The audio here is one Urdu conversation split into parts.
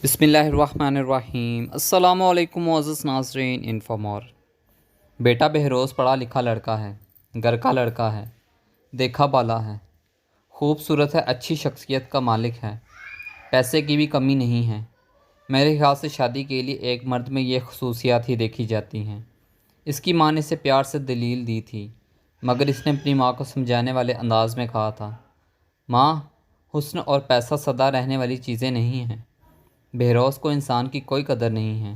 بسم اللہ الرحمن الرحیم۔ السلام علیکم معزز ناظرین۔ انفامور بیٹا بہروز پڑھا لکھا لڑکا ہے، گھر کا لڑکا ہے، دیکھا بالا ہے، خوبصورت ہے، اچھی شخصیت کا مالک ہے، پیسے کی بھی کمی نہیں ہے۔ میرے خیال سے شادی کے لیے ایک مرد میں یہ خصوصیات ہی دیکھی جاتی ہیں۔ اس کی ماں نے اسے پیار سے دلیل دی تھی، مگر اس نے اپنی ماں کو سمجھانے والے انداز میں کہا تھا، ماں، حسن اور پیسہ سدا رہنے والی چیزیں نہیں ہیں۔ بہروز کو انسان کی کوئی قدر نہیں ہے۔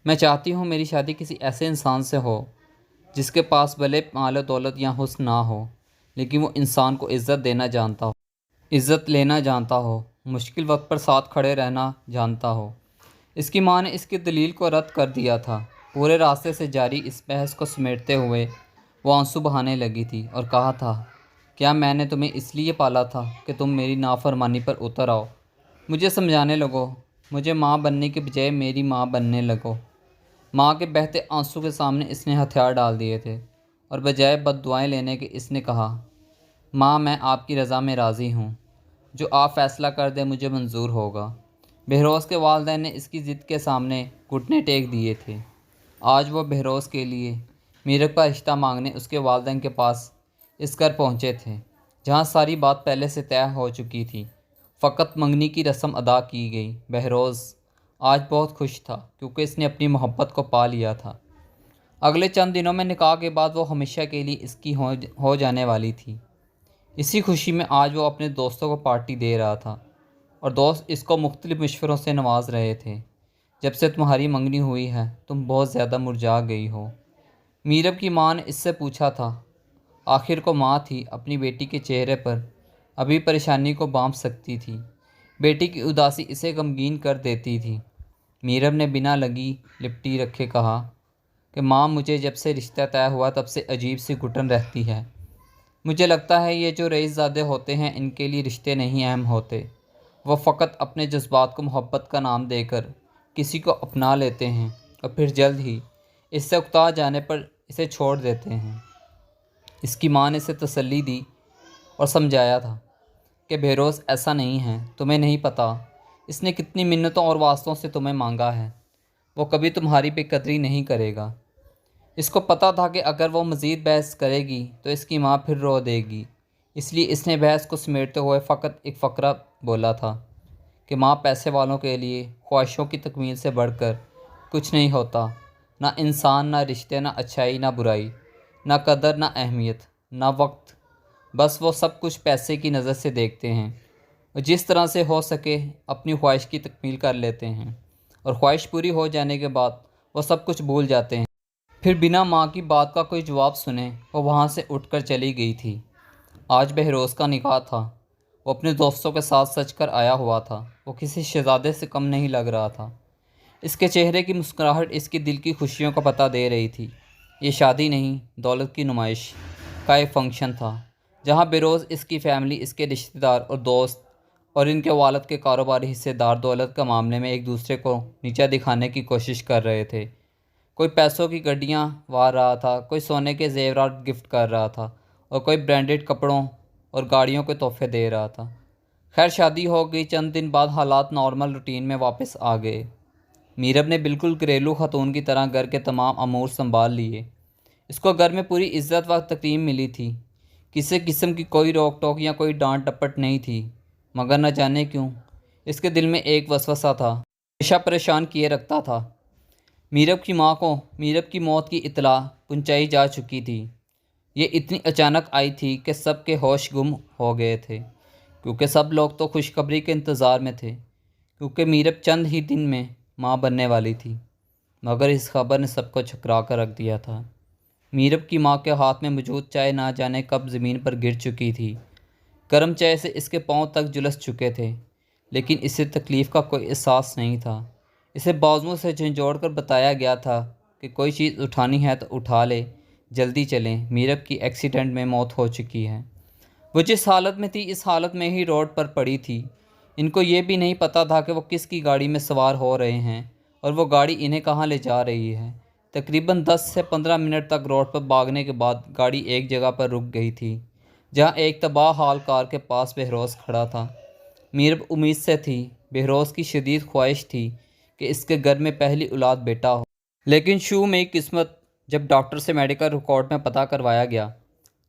میں چاہتی ہوں میری شادی کسی ایسے انسان سے ہو جس کے پاس بھلے مال و دولت یا حسن نہ ہو، لیکن وہ انسان کو عزت دینا جانتا ہو، عزت لینا جانتا ہو، مشکل وقت پر ساتھ کھڑے رہنا جانتا ہو۔ اس کی ماں نے اس کی دلیل کو رد کر دیا تھا۔ پورے راستے سے جاری اس بحث کو سمیٹتے ہوئے وہ آنسو بہانے لگی تھی اور کہا تھا، کیا میں نے تمہیں اس لیے پالا تھا کہ تم میری نافرمانی پر اتر آؤ؟ مجھے سمجھانے لگو، مجھے ماں بننے کے بجائے میری ماں بننے لگو۔ ماں کے بہتے آنسو کے سامنے اس نے ہتھیار ڈال دیے تھے اور بجائے بد دعائیں لینے کے اس نے کہا، ماں، میں آپ کی رضا میں راضی ہوں، جو آپ فیصلہ کر دیں مجھے منظور ہوگا۔ بہروز کے والدین نے اس کی ضد کے سامنے گھٹنے ٹیک دیے تھے۔ آج وہ بہروز کے لیے میرب کا رشتہ مانگنے اس کے والدین کے پاس اس گھر پہنچے تھے، جہاں ساری بات پہلے سے طے ہو چکی تھی، فقط منگنی کی رسم ادا کی گئی۔ بہروز آج بہت خوش تھا کیونکہ اس نے اپنی محبت کو پا لیا تھا۔ اگلے چند دنوں میں نکاح کے بعد وہ ہمیشہ کے لیے اس کی ہو جانے والی تھی۔ اسی خوشی میں آج وہ اپنے دوستوں کو پارٹی دے رہا تھا اور دوست اس کو مختلف مشوروں سے نواز رہے تھے۔ جب سے تمہاری منگنی ہوئی ہے تم بہت زیادہ مرجھا گئی ہو۔ میرب کی ماں نے اس سے پوچھا تھا۔ آخر کو ماں تھی، اپنی بیٹی کے چہرے پر ابھی پریشانی کو بانپ سکتی تھی۔ بیٹی کی اداسی اسے غمگین کر دیتی تھی۔ میرب نے بنا لگی لپٹی رکھے کہا کہ ماں، مجھے جب سے رشتہ طے ہوا تب سے عجیب سی گھٹن رہتی ہے۔ مجھے لگتا ہے یہ جو رئیس زادے ہوتے ہیں ان کے لیے رشتے نہیں اہم ہوتے، وہ فقط اپنے جذبات کو محبت کا نام دے کر کسی کو اپنا لیتے ہیں اور پھر جلد ہی اس سے اکتا جانے پر اسے چھوڑ دیتے ہیں۔ اس کی ماں نے اسے تسلی دی اور سمجھایا تھا کہ بہروز ایسا نہیں ہے، تمہیں نہیں پتہ اس نے کتنی منتوں اور واسطوں سے تمہیں مانگا ہے، وہ کبھی تمہاری بے قدری نہیں کرے گا۔ اس کو پتہ تھا کہ اگر وہ مزید بحث کرے گی تو اس کی ماں پھر رو دے گی، اس لیے اس نے بحث کو سمیٹتے ہوئے فقط ایک فقرہ بولا تھا کہ ماں، پیسے والوں کے لیے خواہشوں کی تکمیل سے بڑھ کر کچھ نہیں ہوتا، نہ انسان، نہ رشتے، نہ اچھائی، نہ برائی، نہ قدر، نہ اہمیت، نہ وقت، بس وہ سب کچھ پیسے کی نظر سے دیکھتے ہیں اور جس طرح سے ہو سکے اپنی خواہش کی تکمیل کر لیتے ہیں، اور خواہش پوری ہو جانے کے بعد وہ سب کچھ بھول جاتے ہیں۔ پھر بنا ماں کی بات کا کوئی جواب سنے وہ وہاں سے اٹھ کر چلی گئی تھی۔ آج بہروز کا نکاح تھا۔ وہ اپنے دوستوں کے ساتھ سج کر آیا ہوا تھا۔ وہ کسی شہزادے سے کم نہیں لگ رہا تھا۔ اس کے چہرے کی مسکراہٹ اس کی دل کی خوشیوں کا پتہ دے رہی تھی۔ یہ شادی نہیں، دولت کی نمائش کا ایک فنکشن تھا، جہاں بہروز، اس کی فیملی، اس کے رشتہ دار اور دوست اور ان کے والد کے کاروباری حصے دار دولت کا معاملے میں ایک دوسرے کو نیچا دکھانے کی کوشش کر رہے تھے۔ کوئی پیسوں کی گڈیاں وار رہا تھا، کوئی سونے کے زیورات گفٹ کر رہا تھا اور کوئی برانڈڈ کپڑوں اور گاڑیوں کے تحفے دے رہا تھا۔ خیر، شادی ہو گئی۔ چند دن بعد حالات نارمل روٹین میں واپس آ گئے۔ میرب نے بالکل گھریلو خاتون کی طرح گھر کے تمام امور سنبھال لیے۔ اس کو گھر میں پوری عزت و تکریم ملی تھی، کسی قسم کی کوئی روک ٹوک یا کوئی ڈانٹ ڈپٹ نہیں تھی، مگر نہ جانے کیوں اس کے دل میں ایک وسوسہ تھا، ہمیشہ پریشان کیے رکھتا تھا۔ میرب کی ماں کو میرب کی موت کی اطلاع پہنچائی جا چکی تھی۔ یہ اتنی اچانک آئی تھی کہ سب کے ہوش گم ہو گئے تھے، کیونکہ سب لوگ تو خوشخبری کے انتظار میں تھے، کیونکہ میرب چند ہی دن میں ماں بننے والی تھی، مگر اس خبر نے سب کو چھکرا کر رکھ دیا تھا۔ میرب کی ماں کے ہاتھ میں موجود چائے نہ جانے کب زمین پر گر چکی تھی۔ گرم چائے سے اس کے پاؤں تک جھلس چکے تھے، لیکن اسے تکلیف کا کوئی احساس نہیں تھا۔ اسے بازوؤں سے جھنجھوڑ کر بتایا گیا تھا کہ کوئی چیز اٹھانی ہے تو اٹھا لے، جلدی چلیں، میرب کی ایکسیڈنٹ میں موت ہو چکی ہے۔ وہ جس حالت میں تھی اس حالت میں ہی روڈ پر پڑی تھی۔ ان کو یہ بھی نہیں پتہ تھا کہ وہ کس کی گاڑی میں سوار ہو رہے ہیں اور وہ گاڑی انہیں کہاں لے جا رہی ہے۔ تقریباً 10 سے 15 منٹ تک روڈ پر بھاگنے کے بعد گاڑی ایک جگہ پر رک گئی تھی، جہاں ایک تباہ حال کار کے پاس بہروز کھڑا تھا۔ میرب امید سے تھی بہروز کی شدید خواہش تھی کہ اس کے گھر میں پہلی اولاد بیٹا ہو، لیکن شو میں قسمت جب ڈاکٹر سے میڈیکل ریکارڈ میں پتہ کروایا گیا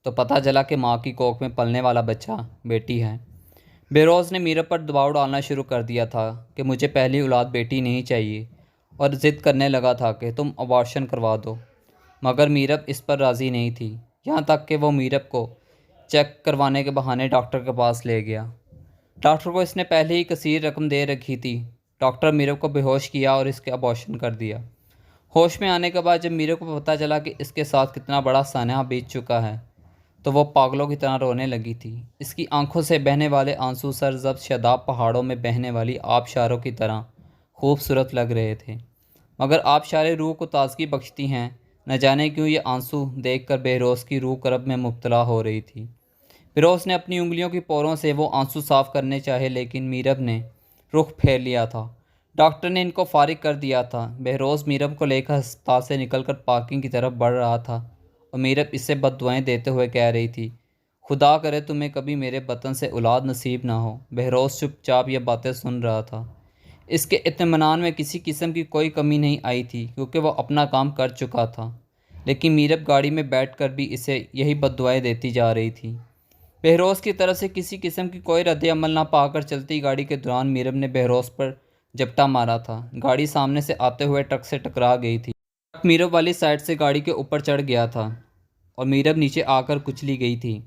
تو پتہ چلا کہ ماں کی کوکھ میں پلنے والا بچہ بیٹی ہے۔ بہروز نے میرب پر دباؤ ڈالنا شروع کر دیا تھا کہ مجھے پہلی اولاد بیٹی نہیں چاہیے، اور ضد کرنے لگا تھا کہ تم ابارشن کروا دو، مگر میرب اس پر راضی نہیں تھی، یہاں تک کہ وہ میرب کو چیک کروانے کے بہانے ڈاکٹر کے پاس لے گیا۔ ڈاکٹر کو اس نے پہلے ہی کثیر رقم دے رکھی تھی۔ ڈاکٹر میرب کو بے ہوش کیا اور اس کے ابارشن کر دیا۔ ہوش میں آنے کے بعد جب میرب کو پتہ چلا کہ اس کے ساتھ کتنا بڑا سانحہ بیت چکا ہے تو وہ پاگلوں کی طرح رونے لگی تھی۔ اس کی آنکھوں سے بہنے والے آنسو سرسبز شاداب پہاڑوں میں بہنے والی آبشاروں کی طرح خوبصورت لگ رہے تھے، مگر آبشاریں روح کو تازگی بخشتی ہیں، نہ جانے کیوں یہ آنسو دیکھ کر بہروز کی روح کرب میں مبتلا ہو رہی تھی۔ بہروز نے اپنی انگلیوں کی پوروں سے وہ آنسو صاف کرنے چاہے، لیکن میرب نے رخ پھیر لیا تھا۔ ڈاکٹر نے ان کو فارغ کر دیا تھا۔ بہروز میرب کو لے کر ہسپتال سے نکل کر پارکنگ کی طرف بڑھ رہا تھا اور میرب اسے بد دعائیں دیتے ہوئے کہہ رہی تھی، خدا کرے تمہیں کبھی میرے وطن سے اولاد نصیب نہ ہو۔ بہروز چپ چاپ یہ باتیں سن رہا تھا۔ اس کے اطمینان میں کسی قسم کی کوئی کمی نہیں آئی تھی کیونکہ وہ اپنا کام کر چکا تھا، لیکن میرب گاڑی میں بیٹھ کر بھی اسے یہی بد دعائیں دیتی جا رہی تھی۔ بہروز کی طرف سے کسی قسم کی کوئی رد عمل نہ پا کر چلتی گاڑی کے دوران میرب نے بہروز پر جھپٹا مارا تھا۔ گاڑی سامنے سے آتے ہوئے ٹرک سے ٹکرا گئی تھی۔ ٹرک میرب والی سائڈ سے گاڑی کے اوپر چڑھ گیا تھا اور میرب نیچے آ کر کچلی گئی تھی۔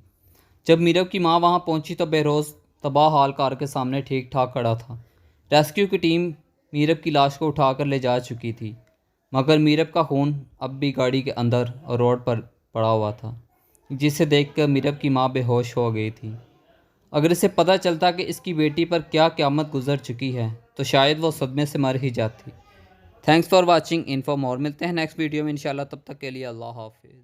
جب میرب کی ماں وہاں پہنچی تو بہروز تباہ حال کار کے سامنے ٹھیک ٹھاک کھڑا تھا۔ ریسکیو کی ٹیم میرب کی لاش کو اٹھا کر لے جا چکی تھی، مگر میرب کا خون اب بھی گاڑی کے اندر اور روڈ پر پڑا ہوا تھا، جسے دیکھ کر میرب کی ماں بے ہوش ہو گئی تھی۔ اگر اسے پتہ چلتا کہ اس کی بیٹی پر کیا قیامت گزر چکی ہے تو شاید وہ صدمے سے مر ہی جاتی۔ تھینکس فار واچنگ انفو مور، ملتے ہیں نیکسٹ ویڈیو میں انشاءاللہ، تب تک کے لیے اللہ حافظ۔